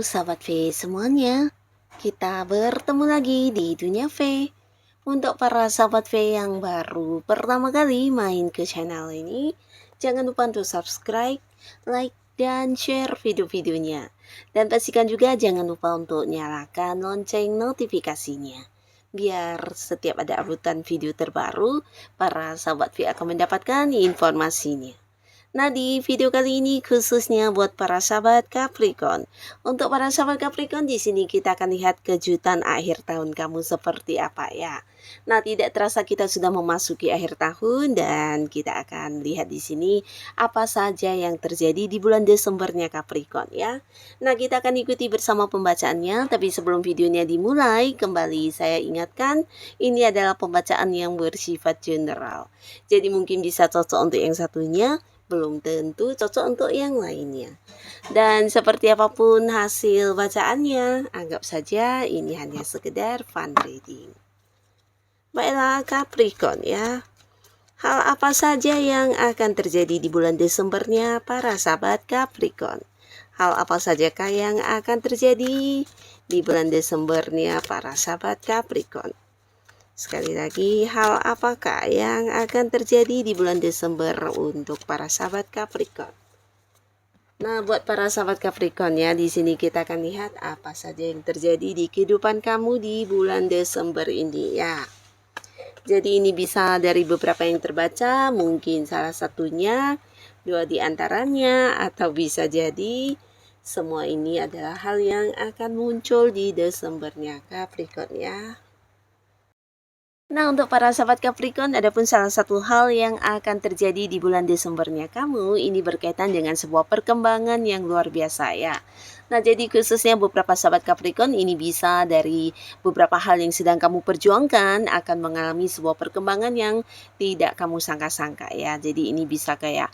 sahabat V semuanya, kita bertemu lagi di Dunia V. Untuk para sahabat V yang baru pertama kali main ke channel ini, jangan lupa untuk subscribe, like, dan share video-videonya. Dan pastikan juga jangan lupa untuk nyalakan lonceng notifikasinya. Biar setiap ada uploadan video terbaru, para sahabat V akan mendapatkan informasinya. Nah, di video kali ini khususnya buat para sahabat Capricorn. Untuk para sahabat Capricorn, di sini kita akan lihat kejutan akhir tahun kamu seperti apa ya. Nah, tidak terasa kita sudah memasuki akhir tahun dan kita akan lihat di sini apa saja yang terjadi di bulan Desembernya Capricorn ya. Nah, kita akan ikuti bersama pembacaannya, tapi sebelum videonya dimulai, kembali saya ingatkan, ini adalah pembacaan yang bersifat general. Jadi mungkin bisa cocok untuk yang satunya, belum tentu cocok untuk yang lainnya. Dan seperti apapun hasil bacaannya, anggap saja ini hanya sekedar fun reading. Baiklah Capricorn ya. Hal apa saja yang akan terjadi di bulan Desembernya para sahabat Capricorn? Hal apa sajakah yang akan terjadi di bulan Desembernya para sahabat Capricorn? Sekali lagi, hal apakah yang akan terjadi di bulan Desember untuk para sahabat Capricorn? Nah, buat para sahabat Capricorn ya, di sini kita akan lihat apa saja yang terjadi di kehidupan kamu di bulan Desember ini ya. Jadi ini bisa dari beberapa yang terbaca, mungkin salah satunya, dua di antaranya, atau bisa jadi semua ini adalah hal yang akan muncul di Desembernya Capricorn ya. Nah, untuk para sahabat Capricorn, adapun salah satu hal yang akan terjadi di bulan Desembernya kamu, ini berkaitan dengan sebuah perkembangan yang luar biasa ya. Nah, jadi khususnya beberapa sahabat Capricorn ini bisa dari beberapa hal yang sedang kamu perjuangkan akan mengalami sebuah perkembangan yang tidak kamu sangka-sangka ya. Jadi ini bisa kayak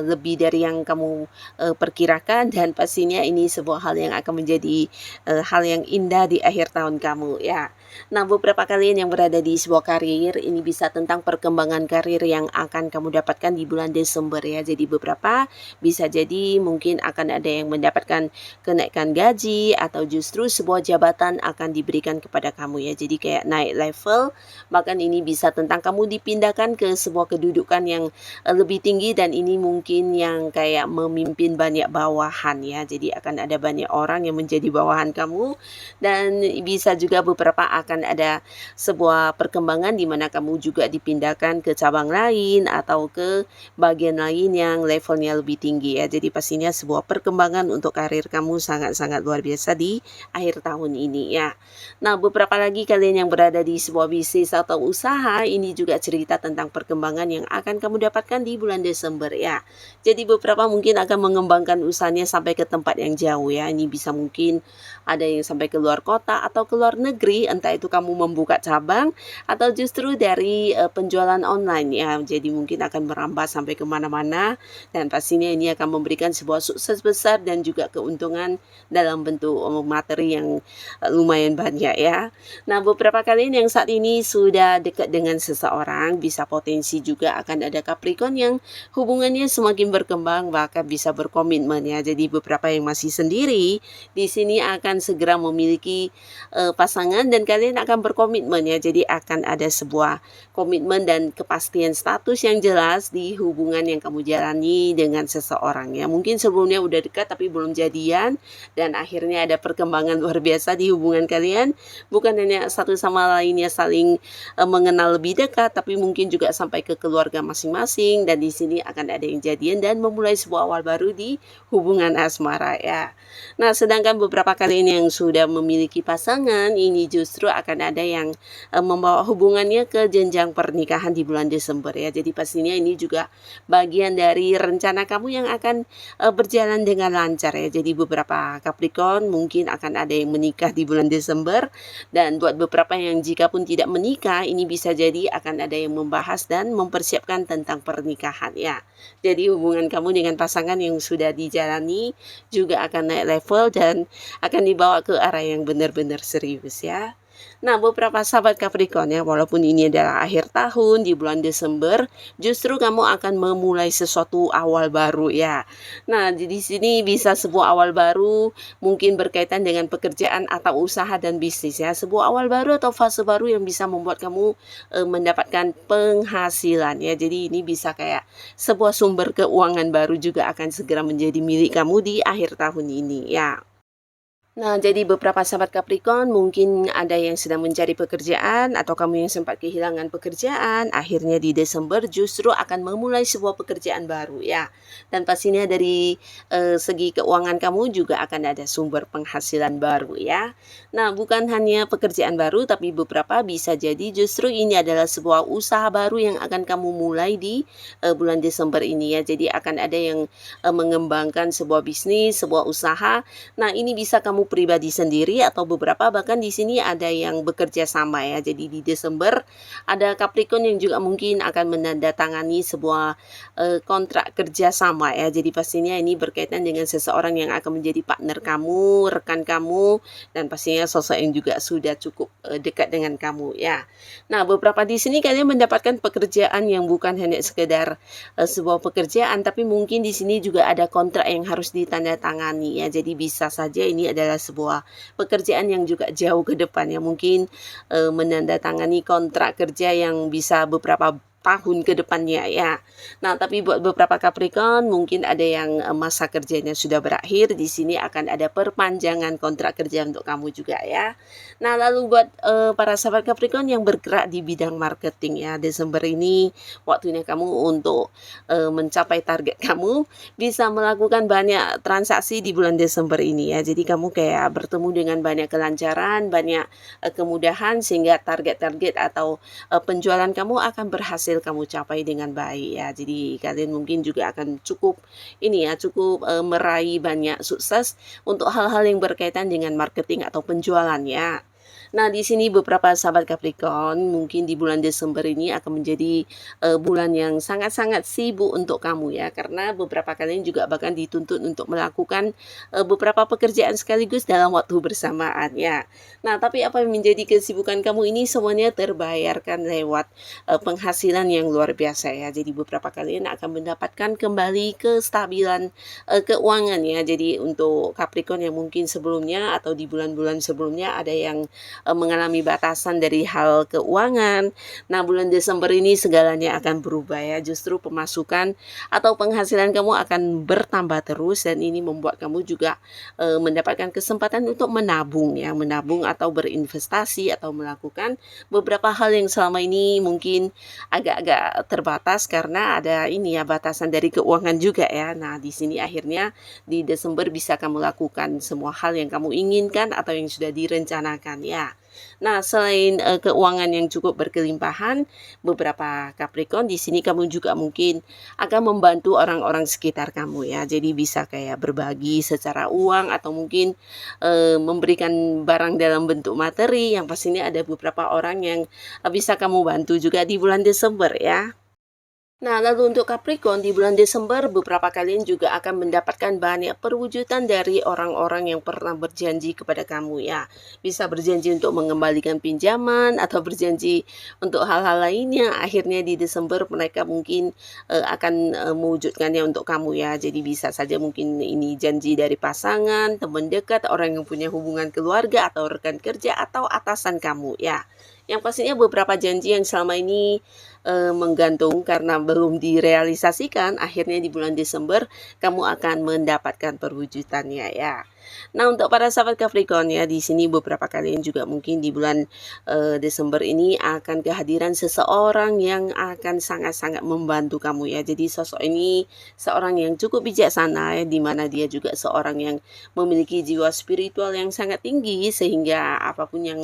lebih dari yang kamu perkirakan, dan pastinya ini sebuah hal yang akan menjadi hal yang indah di akhir tahun kamu ya. Nah, beberapa kalian yang berada di sebuah karir, ini bisa tentang perkembangan karir yang akan kamu dapatkan di bulan Desember ya. Jadi beberapa bisa jadi mungkin akan ada yang mendapatkan kenaikan gaji, atau justru sebuah jabatan akan diberikan kepada kamu ya. Jadi kayak naik level, bahkan ini bisa tentang kamu dipindahkan ke sebuah kedudukan yang lebih tinggi, dan ini mungkin yang kayak memimpin banyak bawahan ya. Jadi akan ada banyak orang yang menjadi bawahan kamu, dan bisa juga beberapa akan ada sebuah perkembangan di mana kamu juga dipindahkan ke cabang lain atau ke bagian lain yang levelnya lebih tinggi ya. Jadi pastinya sebuah perkembangan untuk karir kamu sangat-sangat luar biasa di akhir tahun ini ya. Nah, beberapa lagi kalian yang berada di sebuah bisnis atau usaha, ini juga cerita tentang perkembangan yang akan kamu dapatkan di bulan Desember ya. Jadi beberapa mungkin akan mengembangkan usahanya sampai ke tempat yang jauh ya. Ini bisa mungkin ada yang sampai ke luar kota atau ke luar negeri, entah itu kamu membuka cabang atau justru dari penjualan online ya. Jadi mungkin akan merambah sampai kemana-mana, dan pastinya ini akan memberikan sebuah sukses besar dan juga keuntungan dalam bentuk materi yang lumayan banyak ya. Nah, beberapa kalian yang saat ini sudah dekat dengan seseorang, bisa potensi juga akan ada Capricorn yang hubungannya semakin berkembang, bahkan bisa berkomitmen ya. Jadi beberapa yang masih sendiri di sini akan segera memiliki pasangan, dan kalian akan berkomitmen ya. Jadi akan ada sebuah komitmen dan kepastian status yang jelas di hubungan yang kamu jalani dengan seseorang ya. Mungkin sebelumnya udah dekat tapi belum jadian, dan akhirnya ada perkembangan luar biasa di hubungan kalian. Bukan hanya satu sama lainnya saling mengenal lebih dekat, tapi mungkin juga sampai ke keluarga masing-masing, dan di sini akan ada yang jadian dan memulai sebuah awal baru di hubungan asmara ya. Nah, sedangkan beberapa kalian yang sudah memiliki pasangan, ini justru akan ada yang membawa hubungannya ke jenjang pernikahan di bulan Desember ya. Jadi pastinya ini juga bagian dari rencana kamu yang akan berjalan dengan lancar ya. Jadi beberapa Capricorn mungkin akan ada yang menikah di bulan Desember, dan buat beberapa yang jika pun tidak menikah, ini bisa jadi akan ada yang membahas dan mempersiapkan tentang pernikahan ya. Jadi hubungan kamu dengan pasangan yang sudah dijalani juga akan naik level dan akan dibawa ke arah yang benar-benar serius ya. Nah, beberapa sahabat Capricorn ya, walaupun ini adalah akhir tahun di bulan Desember, justru kamu akan memulai sesuatu awal baru ya. Nah, di sini bisa sebuah awal baru mungkin berkaitan dengan pekerjaan atau usaha dan bisnis ya. Sebuah awal baru atau fase baru yang bisa membuat kamu mendapatkan penghasilan ya. Jadi ini bisa kayak sebuah sumber keuangan baru juga akan segera menjadi milik kamu di akhir tahun ini ya. Nah, jadi beberapa sahabat Capricorn mungkin ada yang sedang mencari pekerjaan atau kamu yang sempat kehilangan pekerjaan, akhirnya di Desember justru akan memulai sebuah pekerjaan baru ya. Dan pastinya dari segi keuangan kamu juga akan ada sumber penghasilan baru ya. Nah, bukan hanya pekerjaan baru tapi beberapa bisa jadi justru ini adalah sebuah usaha baru yang akan kamu mulai di bulan Desember ini ya. Jadi akan ada yang mengembangkan sebuah bisnis, sebuah usaha. Nah, ini bisa kamu pribadi sendiri atau beberapa bahkan di sini ada yang bekerja sama ya. Jadi di Desember ada Capricorn yang juga mungkin akan menandatangani sebuah kontrak kerja sama ya. Jadi pastinya ini berkaitan dengan seseorang yang akan menjadi partner kamu, rekan kamu, dan pastinya sosok yang juga sudah cukup dekat dengan kamu ya. Nah, beberapa di sini kalian mendapatkan pekerjaan yang bukan hanya sekedar sebuah pekerjaan tapi mungkin di sini juga ada kontrak yang harus ditandatangani ya. Jadi bisa saja ini adalah sebuah pekerjaan yang juga jauh ke depan ya, mungkin menandatangani kontrak kerja yang bisa beberapa tahun ke depannya ya. Nah, tapi buat beberapa Capricorn mungkin ada yang masa kerjanya sudah berakhir, di sini akan ada perpanjangan kontrak kerja untuk kamu juga ya. Nah, lalu buat para sahabat Capricorn yang bergerak di bidang marketing ya, Desember ini waktunya kamu untuk mencapai target kamu, bisa melakukan banyak transaksi di bulan Desember ini ya. Jadi kamu kayak bertemu dengan banyak kelancaran, banyak kemudahan sehingga target-target atau penjualan kamu akan berhasil kamu capai dengan baik ya. Jadi kalian mungkin juga akan cukup meraih banyak sukses untuk hal-hal yang berkaitan dengan marketing atau penjualan ya. Nah, di sini beberapa sahabat Capricorn mungkin di bulan Desember ini akan menjadi bulan yang sangat-sangat sibuk untuk kamu ya, karena beberapa kalian juga bahkan dituntut untuk melakukan beberapa pekerjaan sekaligus dalam waktu bersamaan ya. Nah, tapi apa yang menjadi kesibukan kamu ini semuanya terbayarkan lewat penghasilan yang luar biasa ya. Jadi beberapa kalian akan mendapatkan kembali kestabilan keuangan ya. Jadi untuk Capricorn yang mungkin sebelumnya atau di bulan-bulan sebelumnya ada yang mengalami batasan dari hal keuangan. Nah, bulan Desember ini segalanya akan berubah ya. Justru pemasukan atau penghasilan kamu akan bertambah terus dan ini membuat kamu juga mendapatkan kesempatan untuk menabung ya, menabung atau berinvestasi atau melakukan beberapa hal yang selama ini mungkin agak-agak terbatas karena ada ini ya batasan dari keuangan juga ya. Nah, di sini akhirnya di Desember bisa kamu lakukan semua hal yang kamu inginkan atau yang sudah direncanakan ya. Nah, selain keuangan yang cukup berkelimpahan, beberapa Capricorn di sini kamu juga mungkin akan membantu orang-orang sekitar kamu ya. Jadi bisa kayak berbagi secara uang atau mungkin memberikan barang dalam bentuk materi yang pastinya ada beberapa orang yang bisa kamu bantu juga di bulan Desember ya. Nah, lalu untuk Capricorn di bulan Desember, beberapa kalian juga akan mendapatkan banyak perwujudan dari orang-orang yang pernah berjanji kepada kamu ya. Bisa berjanji untuk mengembalikan pinjaman atau berjanji untuk hal-hal lainnya. Akhirnya di Desember mereka mungkin akan mewujudkannya untuk kamu ya. Jadi bisa saja mungkin ini janji dari pasangan, teman dekat, orang yang punya hubungan keluarga atau rekan kerja atau atasan kamu ya. Yang pastinya beberapa janji yang selama ini menggantung karena belum direalisasikan, akhirnya di bulan Desember kamu akan mendapatkan perwujudannya ya. Nah, untuk para sahabat Capricorn ya, di sini beberapa kalian juga mungkin di bulan Desember ini akan kehadiran seseorang yang akan sangat-sangat membantu kamu ya. Jadi sosok ini seorang yang cukup bijaksana ya, di mana dia juga seorang yang memiliki jiwa spiritual yang sangat tinggi sehingga apapun yang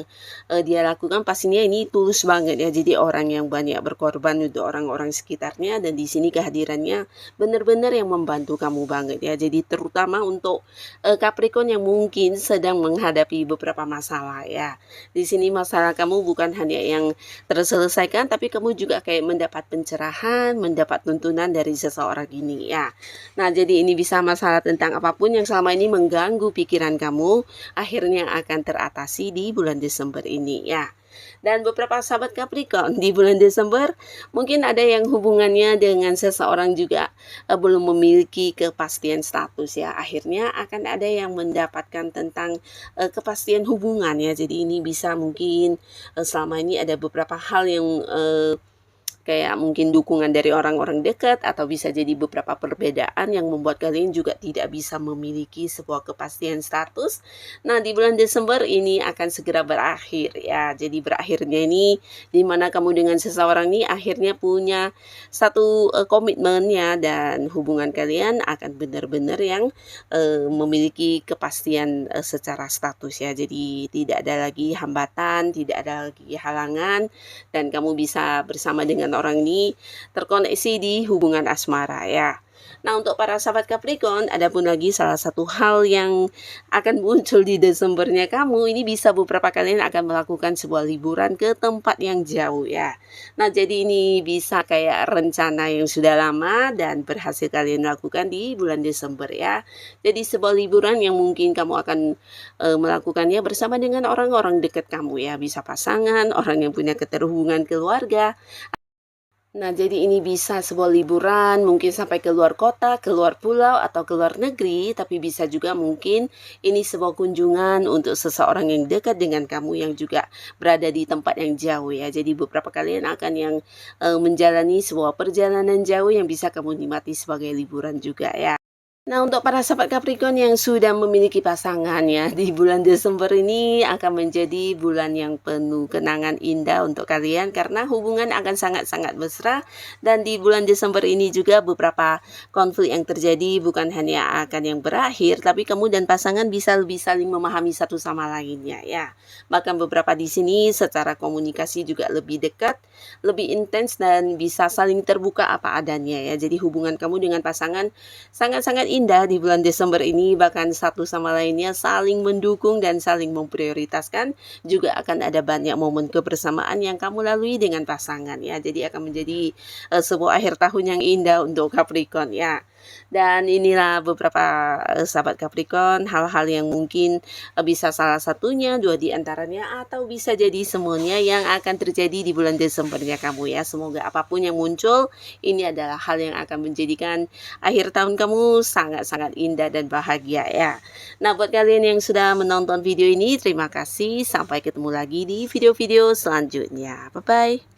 dia lakukan pastinya ini tulus banget ya. Jadi orang yang banyak berkorban untuk orang-orang sekitarnya dan di sini kehadirannya benar-benar yang membantu kamu banget ya. Jadi terutama untuk Capricorn Capricorn yang mungkin sedang menghadapi beberapa masalah ya. Di sini masalah kamu bukan hanya yang terselesaikan, tapi kamu juga kayak mendapat pencerahan, mendapat tuntunan dari seseorang ini ya. Nah, jadi ini bisa masalah tentang apapun yang selama ini mengganggu pikiran kamu, akhirnya akan teratasi di bulan Desember ini ya. Dan beberapa sahabat Capricorn di bulan Desember mungkin ada yang hubungannya dengan seseorang juga belum memiliki kepastian status ya. Akhirnya akan ada yang mendapatkan tentang kepastian hubungan ya. Jadi ini bisa mungkin selama ini ada beberapa hal yang kayak mungkin dukungan dari orang-orang dekat atau bisa jadi beberapa perbedaan yang membuat kalian juga tidak bisa memiliki sebuah kepastian status. Nah, di bulan Desember ini akan segera berakhir ya. Jadi berakhirnya ini di mana kamu dengan seseorang ini akhirnya punya satu komitmen ya, dan hubungan kalian akan benar-benar yang memiliki kepastian secara status ya. Jadi tidak ada lagi hambatan, tidak ada lagi halangan, dan kamu bisa bersama dengan orang ini terkoneksi di hubungan asmara ya. Nah, untuk para sahabat Capricorn, ada pun lagi salah satu hal yang akan muncul di Desembernya kamu, ini bisa beberapa kalian akan melakukan sebuah liburan ke tempat yang jauh ya. Nah, jadi ini bisa kayak rencana yang sudah lama dan berhasil kalian lakukan di bulan Desember ya. Jadi sebuah liburan yang mungkin kamu akan melakukannya bersama dengan orang-orang dekat kamu ya, bisa pasangan, orang yang punya keterhubungan keluarga. Nah, jadi ini bisa sebuah liburan, mungkin sampai ke luar kota, ke luar pulau, atau ke luar negeri, tapi bisa juga mungkin ini sebuah kunjungan untuk seseorang yang dekat dengan kamu yang juga berada di tempat yang jauh ya. Jadi beberapa kalian akan yang menjalani sebuah perjalanan jauh yang bisa kamu nikmati sebagai liburan juga ya. Nah, untuk para sahabat Capricorn yang sudah memiliki pasangan ya, di bulan Desember ini akan menjadi bulan yang penuh kenangan indah untuk kalian karena hubungan akan sangat-sangat mesra, dan di bulan Desember ini juga beberapa konflik yang terjadi bukan hanya akan yang berakhir, tapi kamu dan pasangan bisa lebih saling memahami satu sama lainnya ya. Bahkan beberapa di sini secara komunikasi juga lebih dekat, lebih intens, dan bisa saling terbuka apa adanya ya. Jadi hubungan kamu dengan pasangan sangat-sangat indah di bulan Desember ini, bahkan satu sama lainnya saling mendukung dan saling memprioritaskan. Juga akan ada banyak momen kebersamaan yang kamu lalui dengan pasangan ya. Jadi akan menjadi sebuah akhir tahun yang indah untuk Capricorn ya. Dan inilah beberapa sahabat Capricorn, hal-hal yang mungkin bisa salah satunya, dua di antaranya, atau bisa jadi semuanya yang akan terjadi di bulan Desembernya kamu ya. Semoga apapun yang muncul, ini adalah hal yang akan menjadikan akhir tahun kamu sangat-sangat indah dan bahagia ya. Nah, buat kalian yang sudah menonton video ini, terima kasih. Sampai ketemu lagi di video-video selanjutnya. Bye-bye.